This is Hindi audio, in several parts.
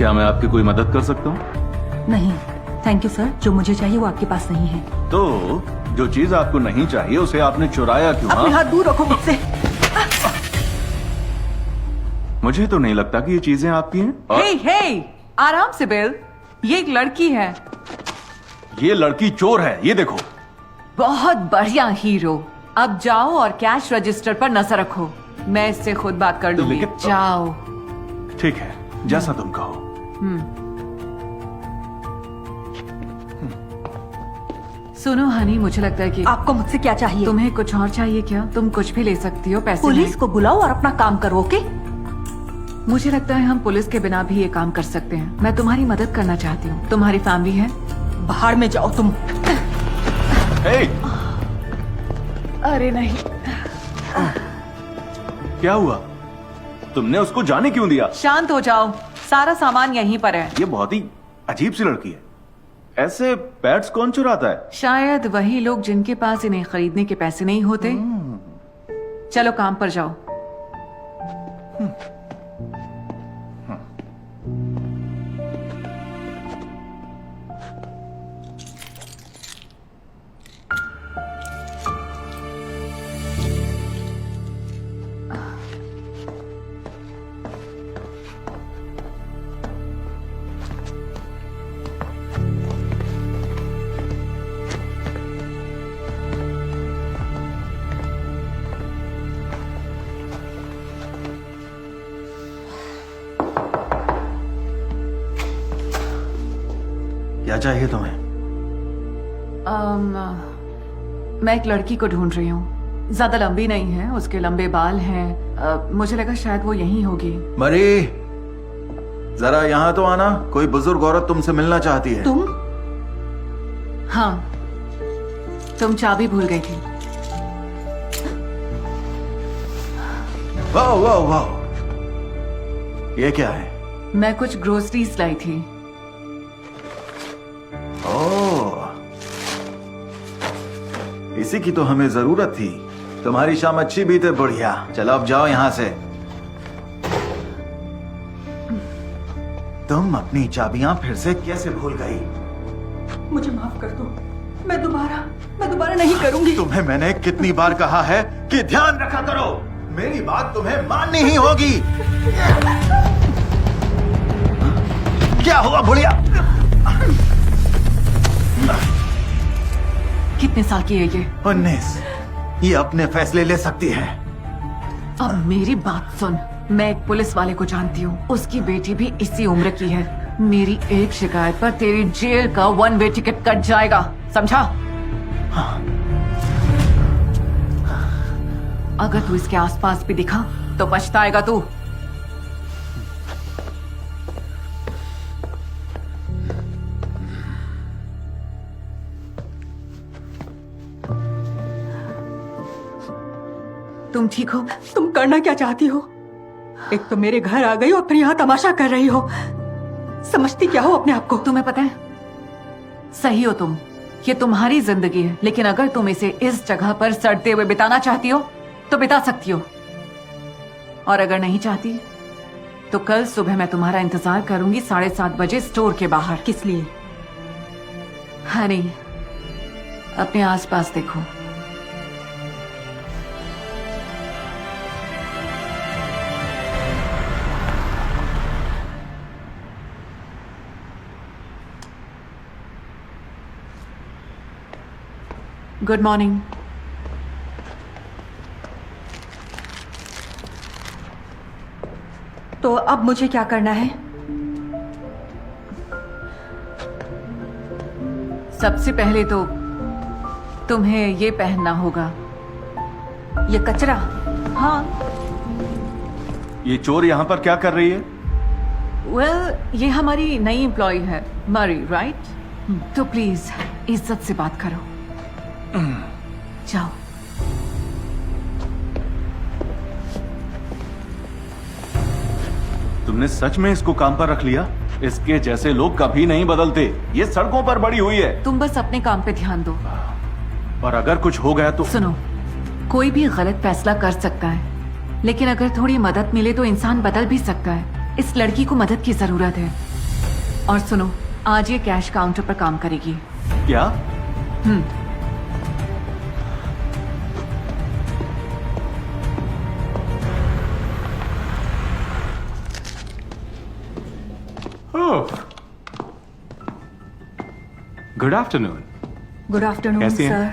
क्या मैं आपकी कोई मदद कर सकता हूँ? नहीं थैंक यू सर, जो मुझे चाहिए वो आपके पास नहीं है। तो जो चीज आपको नहीं चाहिए उसे आपने चुराया क्यों? अपने हाँ? हाथ दूर रखो मुझसे। मुझे तो नहीं लगता कि ये चीजें आपकी हैं। और हे हे, आराम से बिल, ये एक लड़की है। ये लड़की चोर है, ये देखो। बहुत बढ़िया हीरो। अब जाओ और कैश रजिस्टर पर नजर रखो, मैं इससे खुद बात कर लूंगी। लेकिन- जाओ। ठीक है, जैसा तुम कहो। सुनो हनी, मुझे लगता है कि आपको मुझसे क्या चाहिए? तुम्हें कुछ और चाहिए क्या? तुम कुछ भी ले सकती हो, पैसे पुलिस नहीं। को बुलाओ और अपना काम करो, ओके? मुझे लगता है हम पुलिस के बिना भी ये काम कर सकते हैं। मैं तुम्हारी मदद करना चाहती हूँ। तुम्हारी फैमिली है? बाहर में जाओ तुम। हे, अरे नहीं। क्या हुआ? तुमने उसको जाने क्यों दिया? शांत हो जाओ, सारा सामान यहीं पर है। ये बहुत ही अजीब सी लड़की है। ऐसे पैट्स कौन चुराता है? शायद वही लोग जिनके पास इन्हें खरीदने के पैसे नहीं होते। चलो काम पर जाओ। क्या चाहिए तुम्हें? मैं एक लड़की को ढूंढ रही हूँ। ज्यादा लंबी नहीं है, उसके लंबे बाल हैं। मुझे लगा शायद वो यहीं होगी। मरी, जरा यहाँ तो आना। कोई बुजुर्ग औरत तुमसे मिलना चाहती है। तुम? हाँ, तुम चाबी भूल गई थी। वाह वाह वाह, ये क्या है? मैं कुछ ग्रोसरीज लाई थी। ओह, इसी की तो हमें जरूरत थी। तुम्हारी शाम अच्छी बीते। बढ़िया, चलो अब जाओ यहाँ से। तुम अपनी चाबियां फिर से कैसे भूल गई? मुझे माफ कर दो, मैं दोबारा नहीं करूंगी। तुम्हें मैंने कितनी बार कहा है कि ध्यान रखा करो। मेरी बात तुम्हें माननी ही होगी। क्या हुआ बुढ़िया? कितने साल की है ये? 19। ये अपने फैसले ले सकती है। अब मेरी बात सुन, मैं एक पुलिस वाले को जानती हूँ। उसकी बेटी भी इसी उम्र की है। मेरी एक शिकायत पर तेरी जेल का 1 वे टिकट कट जाएगा, समझा? अगर तू इसके आसपास भी दिखा तो पछताएगा तू। तुम ठीक हो? तुम करना क्या चाहती हो? एक तो मेरे घर आ गई और फिर यहाँ तमाशा कर रही हो। समझती क्या हो अपने आप को? तुम्हें पता है, सही हो तुम। ये तुम्हारी जिंदगी है, लेकिन अगर तुम इसे इस जगह पर सड़ते हुए बिताना चाहती हो तो बिता सकती हो, और अगर नहीं चाहती तो कल सुबह मैं तुम्हारा इंतजार करूंगी 7:30 बजे स्टोर के बाहर। किस लिए? हनी, अपने आसपास देखो। Good morning. तो अब मुझे क्या करना है? सबसे पहले तो तुम्हें ये पहनना होगा। ये कचरा? हाँ, ये चोर यहाँ पर क्या कर रही है? ये हमारी नई एम्प्लॉय है, मरी, राइट? तो प्लीज इज्जत से बात करो। जाओ। तुमने सच में इसको काम पर रख लिया? इसके जैसे लोग कभी नहीं बदलते। ये सड़कों पर बड़ी हुई है। तुम बस अपने काम पे ध्यान दो। और अगर कुछ हो गया तो? सुनो, कोई भी गलत फैसला कर सकता है, लेकिन अगर थोड़ी मदद मिले तो इंसान बदल भी सकता है। इस लड़की को मदद की जरूरत है। और सुनो, आज ये कैश काउंटर पर काम करेगी। क्या? Good afternoon. गुड आफ्टरनून कैसी हैं? सर।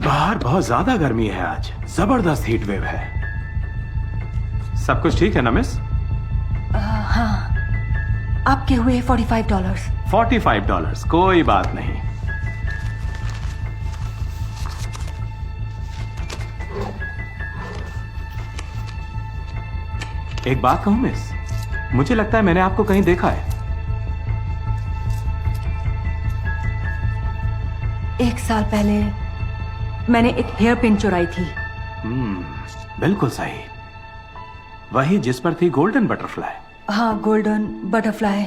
बाहर बहुत ज्यादा गर्मी है आज, जबरदस्त हीट वेव है। सब कुछ ठीक है ना मिस? आपके हुए $45। $45, कोई बात नहीं। एक बात कहूं मिस, मुझे लगता है मैंने आपको कहीं देखा है। 1 साल पहले मैंने एक हेयर पिन चुराई थी। बिल्कुल सही, वही जिस पर थी गोल्डन बटरफ्लाई। हाँ, गोल्डन बटरफ्लाई।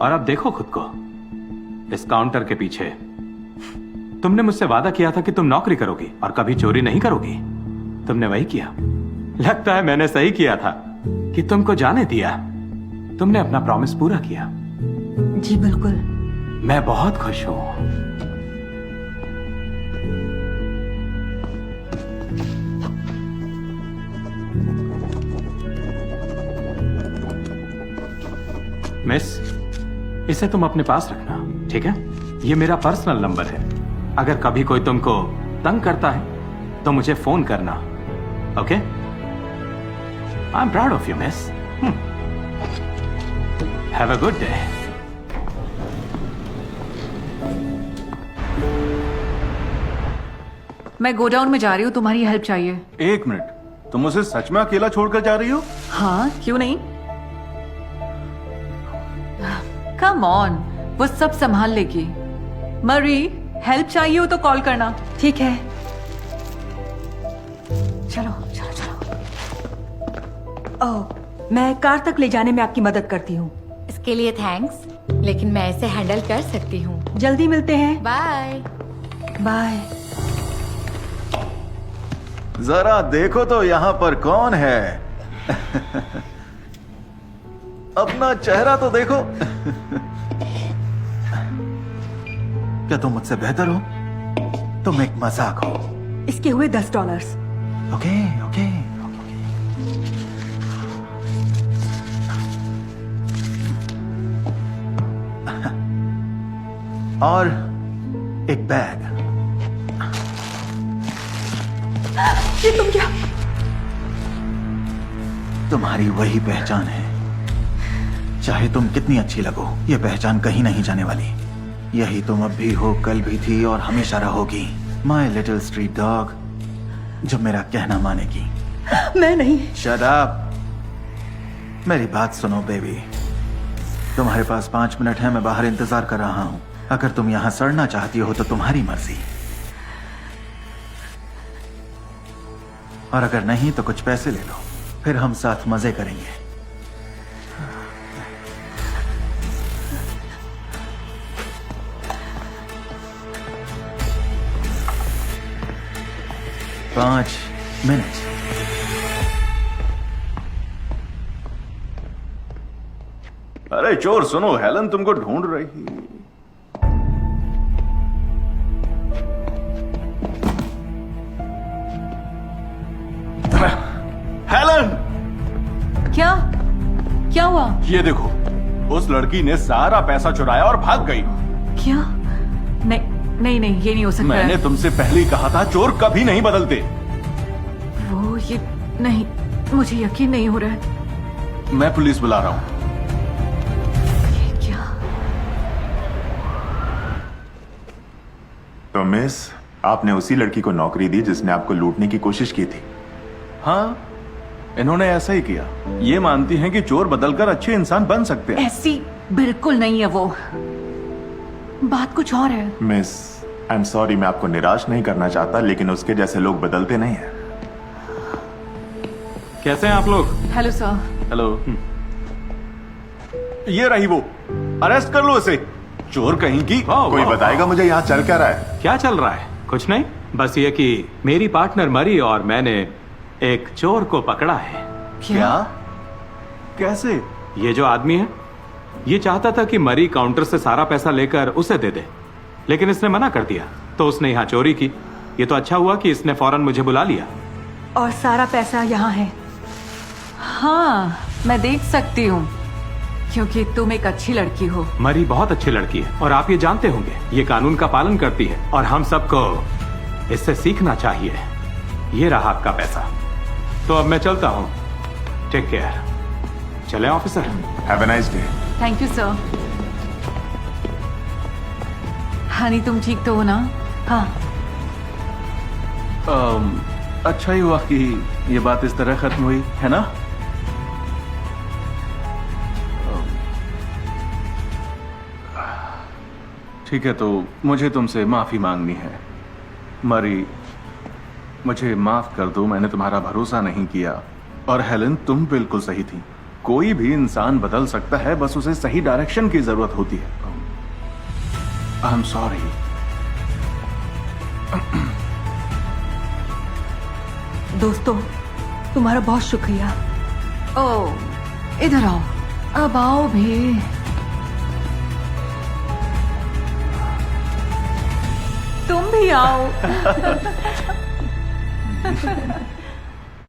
और अब देखो खुद को इस काउंटर के पीछे। तुमने मुझसे वादा किया था कि तुम नौकरी करोगी और कभी चोरी नहीं करोगी। तुमने वही किया। लगता है मैंने सही किया था कि तुमको जाने दिया। तुमने अपना प्रॉमिस पूरा किया। जी बिल्कुल। मैं बहुत खुश हूं। मिस, इसे तुम अपने पास रखना, ठीक है? ये मेरा पर्सनल नंबर है। अगर कभी कोई तुमको तंग करता है तो मुझे फोन करना, okay? I am proud of you miss. Have a good day. मैं गोडाउन में जा रही हूँ, तुम्हारी हेल्प चाहिए। 1 मिनट, तुम उसे सच में अकेला छोड़कर जा रही हो? हाँ, क्यों नहीं? कम ऑन, वो सब संभाल लेगी। मरी, हेल्प चाहिए हो तो कॉल करना। ठीक है। चलो चलो चलो। ओह, मैं कार तक ले जाने में आपकी मदद करती हूँ। इसके लिए थैंक्स, लेकिन मैं इसे हैंडल कर सकती हूँ। जल्दी मिलते हैं। बाय। बाय। जरा देखो तो यहाँ पर कौन है। अपना चेहरा तो देखो। क्या तुम मुझसे बेहतर हो? तुम एक मजाक हो। इसके हुए $10। Okay okay. और एक बैग। ये तुम क्या? तुम्हारी वही पहचान है। चाहे तुम कितनी अच्छी लगो, ये पहचान कहीं नहीं जाने वाली। यही तुम अब भी हो, कल भी थी और हमेशा रहोगी। माई लिटिल स्ट्रीट डॉग, जो मेरा कहना मानेगी। मैं नहीं। Shut up. मेरी बात सुनो बेबी। तुम्हारे पास 5 मिनट है, मैं बाहर इंतजार कर रहा हूं। अगर तुम यहां सड़ना चाहती हो तो तुम्हारी मर्जी, और अगर नहीं तो कुछ पैसे ले लो, फिर हम साथ मजे करेंगे। पाँच मिनट। अरे चोर सुनो, हेलन तुमको ढूंढ रही। हेलन! क्या क्या हुआ? ये देखो, उस लड़की ने सारा पैसा चुराया और भाग गई। क्या? नहीं नहीं नहीं, ये नहीं हो सकता। मैंने तुमसे पहले ही कहा था, चोर कभी नहीं बदलते। वो ये नहीं, मुझे यकीन नहीं हो रहा है। मैं पुलिस बुला रहा हूं। ये क्या? तो मिस, आपने उसी लड़की को नौकरी दी जिसने आपको लूटने की कोशिश की थी। हाँ, इन्होंने ऐसा ही किया। ये मानती हैं कि चोर बदलकर अच्छे इंसान बन सकते हैं। ऐसी बिल्कुल नहीं है वो, बात कुछ और है। मिस, आई एम सॉरी, मैं आपको निराश नहीं करना चाहता, लेकिन उसके जैसे लोग बदलते नहीं हैं। कैसे हैं आप लोग? Hello sir. हेलो। ये रही वो, अरेस्ट कर लो इसे। चोर कहीं की। कोई बताएगा मुझे यहाँ चल क्या रहा है? क्या चल रहा है? कुछ नहीं, बस ये कि मेरी पार्टनर मरी और मैंने एक चोर को पकड़ा है। क्या? कैसे? ये जो आदमी है ये चाहता था कि मरी काउंटर से सारा पैसा लेकर उसे दे दे, लेकिन इसने मना कर दिया, तो उसने यहाँ चोरी की। ये तो अच्छा हुआ कि इसने फौरन मुझे बुला लिया। और सारा पैसा यहाँ है। हाँ, मैं देख सकती हूँ, क्योंकि तुम एक अच्छी लड़की हो। मरी बहुत अच्छी लड़की है और आप ये जानते होंगे। ये कानून का पालन करती है और हम सबको इससे सीखना चाहिए। ये रहा आपका पैसा। तो अब मैं चलता हूँ। Take care. चले officer. Have a nice day. Thank you sir. Honey, तुम ठीक तो हो ना? हाँ। अच्छा ही हुआ कि ये बात इस तरह खत्म हुई, है ना? ठीक है, तो मुझे तुमसे माफी मांगनी है। मरी, मुझे माफ कर दो, मैंने तुम्हारा भरोसा नहीं किया। और हेलन, तुम बिल्कुल सही थी। कोई भी इंसान बदल सकता है, बस उसे सही डायरेक्शन की जरूरत होती है। I am sorry. दोस्तों, तुम्हारा बहुत शुक्रिया। ओह, इधर आओ। अब आओ भी। तुम भी आओ।